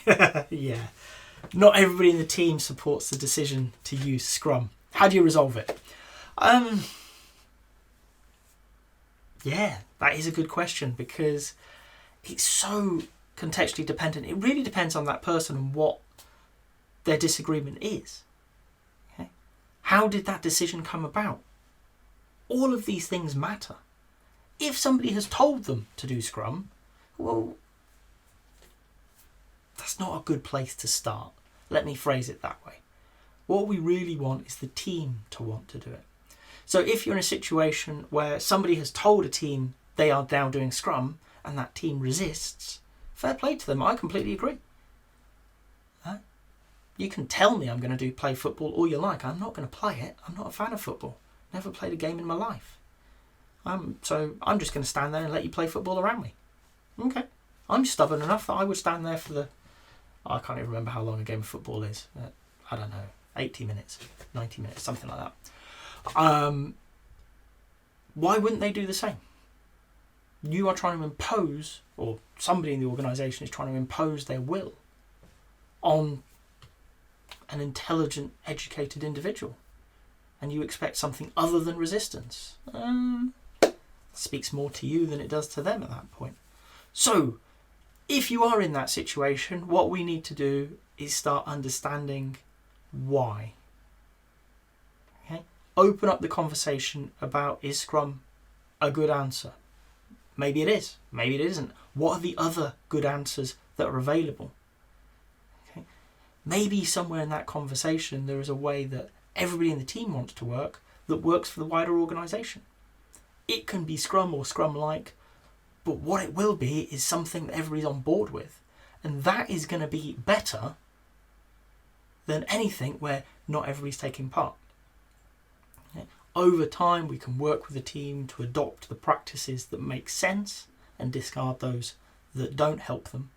Yeah. Not everybody in the team supports the decision to use Scrum. How do you resolve it? Yeah, that is a good question, because it's so contextually dependent. It really depends on that person and what their disagreement is. Okay? How did that decision come about? All of these things matter. If somebody has told them to do Scrum, well, that's not a good place to start. Let me phrase it that way. What we really want is the team to want to do it. So if you're in a situation where somebody has told a team they are now doing Scrum and that team resists, fair play to them. I completely agree. You can tell me I'm going to play football all you like. I'm not going to play it. I'm not a fan of football. Never played a game in my life. So I'm just going to stand there and let you play football around me. Okay. I'm stubborn enough that I would stand there for I can't even remember how long a game of football is. I don't know, 80 minutes, 90 minutes, something like that. Why wouldn't they do the same? You are trying to impose, or somebody in the organisation is trying to impose their will on an intelligent, educated individual, and you expect something other than resistance. Speaks more to you than it does to them at that point. So, if you are in that situation, what we need to do is start understanding why. Okay? Open up the conversation about, is Scrum a good answer? Maybe it is, maybe it isn't. What are the other good answers that are available? Okay? Maybe somewhere in that conversation there is a way that everybody in the team wants to work that works for the wider organisation. It can be Scrum or Scrum-like, but what it will be is something that everybody's on board with. And that is going to be better than anything where not everybody's taking part. Okay? Over time, we can work with the team to adopt the practices that make sense and discard those that don't help them.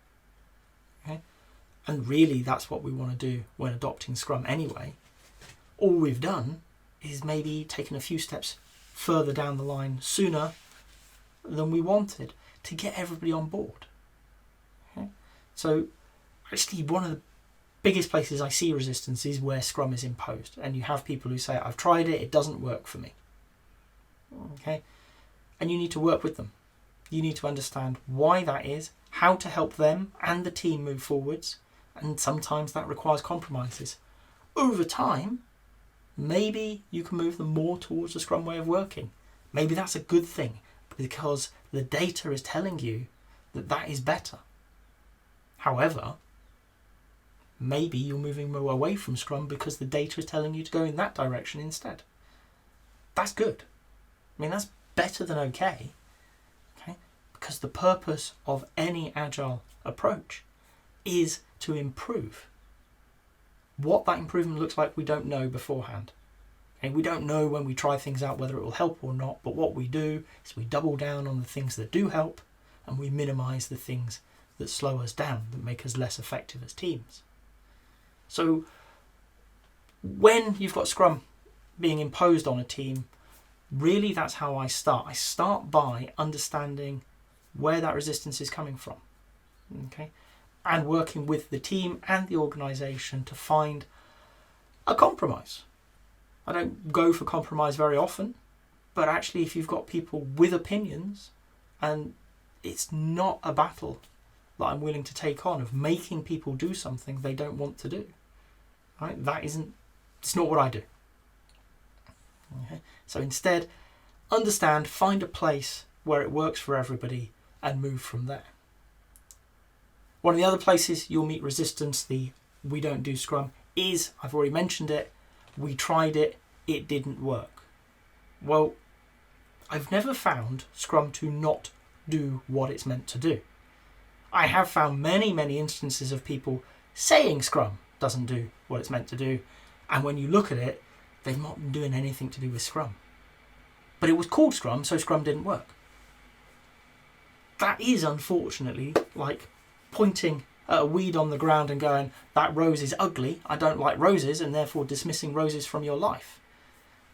Okay? And really, that's what we want to do when adopting Scrum anyway. All we've done is maybe taken a few steps further down the line sooner than we wanted to get everybody on board. Okay? So actually one of the biggest places I see resistance is where Scrum is imposed, and you have people who say, I've tried it, it doesn't work for me. Okay? And you need to work with them. You need to understand why that is, how to help them and the team move forwards, and sometimes that requires compromises. Over time, maybe you can move them more towards a Scrum way of working. Maybe that's a good thing, because the data is telling you that that is better. However, maybe you're moving more away from Scrum because the data is telling you to go in that direction instead. That's good. I mean, that's better than okay. Okay? Because the purpose of any Agile approach is to improve. What that improvement looks like, we don't know beforehand. Okay? We don't know when we try things out whether it will help or not, but what we do is we double down on the things that do help and we minimise the things that slow us down, that make us less effective as teams. So when you've got Scrum being imposed on a team, really that's how I start. I start by understanding where that resistance is coming from, okay, and working with the team and the organisation to find a compromise. I don't go for compromise very often, but actually if you've got people with opinions and it's not a battle that I'm willing to take on of making people do something they don't want to do, right? It's not what I do. Okay? So instead, understand, find a place where it works for everybody and move from there. One of the other places you'll meet resistance, we don't do Scrum, is, I've already mentioned it, we tried it, it didn't work. Well, I've never found Scrum to not do what it's meant to do. I have found many, many instances of people saying Scrum doesn't do what it's meant to do, and when you look at it, they've not been doing anything to do with Scrum. But it was called Scrum, so Scrum didn't work. That is unfortunately like pointing at a weed on the ground and going, that rose is ugly, I don't like roses, and therefore dismissing roses from your life.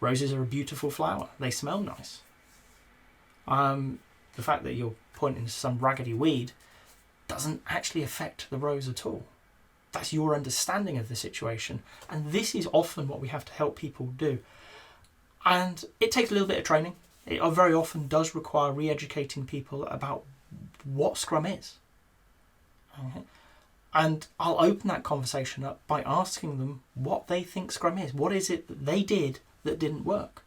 Roses are a beautiful flower, they smell nice. The fact that you're pointing to some raggedy weed doesn't actually affect the rose at all. That's your understanding of the situation. And this is often what we have to help people do. And it takes a little bit of training. It very often does require re-educating people about what Scrum is. Okay. And I'll open that conversation up by asking them what they think Scrum is. What is it that they did that didn't work?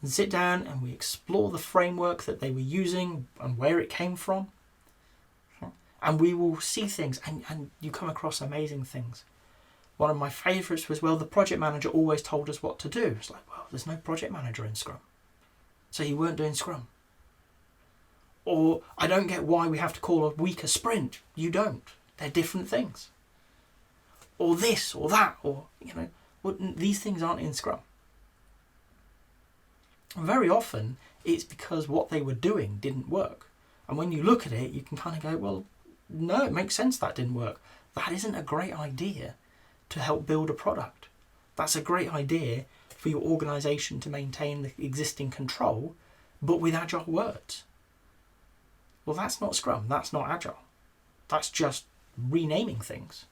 And sit down and we explore the framework that they were using and where it came from. Okay. And we will see things, and you come across amazing things. One of my favourites was, well, the project manager always told us what to do. It's like, well, there's no project manager in Scrum. So you weren't doing Scrum. Or, I don't get why we have to call a week a sprint. You don't. They're different things. Or this, or that, or, these things aren't in Scrum. And very often, it's because what they were doing didn't work. And when you look at it, you can kind of go, well, no, it makes sense that didn't work. That isn't a great idea to help build a product. That's a great idea for your organisation to maintain the existing control, but with Agile words. Well, that's not Scrum. That's not Agile. That's just renaming things.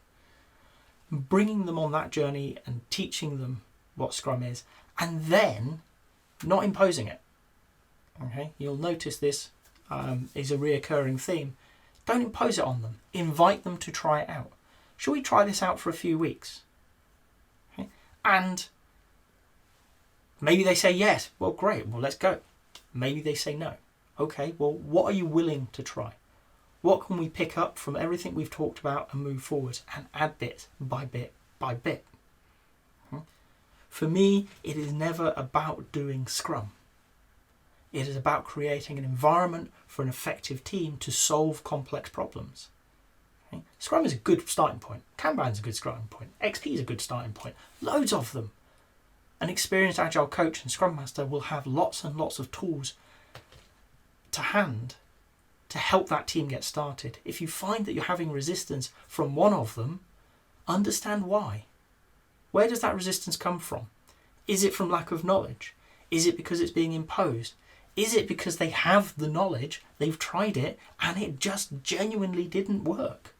Bringing them on that journey and teaching them what Scrum is, and then not imposing it. Okay, you'll notice this is a reoccurring theme. Don't impose it on them. Invite them to try it out. Shall we try this out for a few weeks? Okay. And maybe they say yes. Well, great. Well, let's go. Maybe they say no. Okay, well, what are you willing to try? What can we pick up from everything we've talked about and move forward and add bit by bit by bit? For me, it is never about doing Scrum. It is about creating an environment for an effective team to solve complex problems. Okay? Scrum is a good starting point. Kanban is a good starting point. XP is a good starting point. Loads of them. An experienced Agile coach and Scrum Master will have lots and lots of tools to hand to help that team get started. If you find that you're having resistance from one of them, understand why. Where does that resistance come from? Is it from lack of knowledge? Is it because it's being imposed? Is it because they have the knowledge, they've tried it, and it just genuinely didn't work?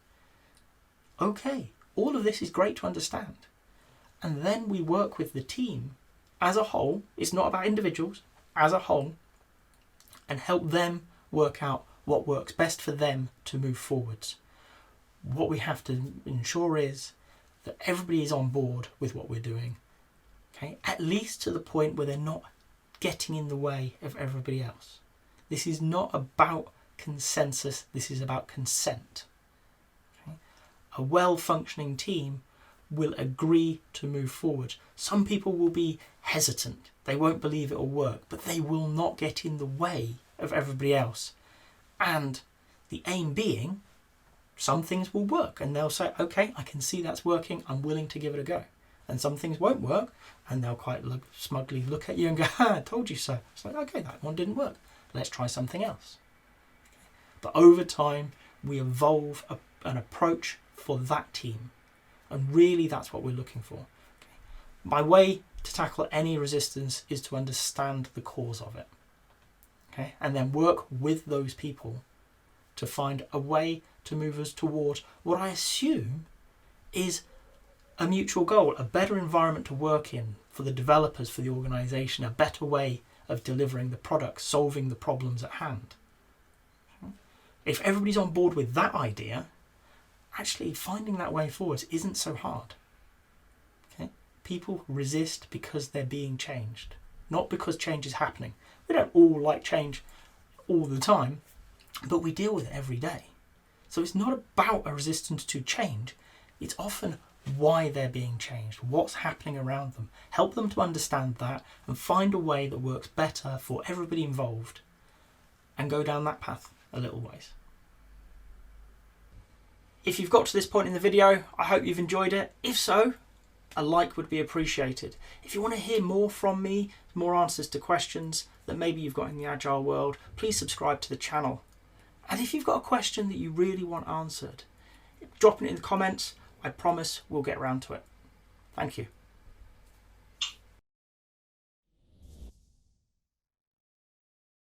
Okay, all of this is great to understand. And then we work with the team as a whole. It's not about individuals, as a whole, and help them work out what works best for them to move forwards. What we have to ensure is that everybody is on board with what we're doing, okay? At least to the point where they're not getting in the way of everybody else. This is not about consensus, this is about consent. Okay? A well-functioning team will agree to move forward. Some people will be hesitant, they won't believe it will work, but they will not get in the way of everybody else. And the aim being, some things will work and they'll say, okay, I can see that's working, I'm willing to give it a go. And some things won't work and they'll quite smugly look at you and go, I told you so. It's like, okay, that one didn't work. Let's try something else. But over time, we evolve an approach for that team. And really that's what we're looking for. My way to tackle any resistance is to understand the cause of it. Okay? And then work with those people to find a way to move us towards what I assume is a mutual goal, a better environment to work in for the developers, for the organisation, a better way of delivering the product, solving the problems at hand. If everybody's on board with that idea, actually finding that way forward isn't so hard. Okay? People resist because they're being changed, not because change is happening. We don't all like change all the time, but we deal with it every day. So it's not about a resistance to change, it's often why they're being changed, what's happening around them. Help them to understand that and find a way that works better for everybody involved and go down that path a little ways. If you've got to this point in the video, I hope you've enjoyed it. If so, a like would be appreciated. If you want to hear more from me, more answers to questions that maybe you've got in the Agile world, please subscribe to the channel. And if you've got a question that you really want answered, drop it in the comments. I promise we'll get around to it. Thank you.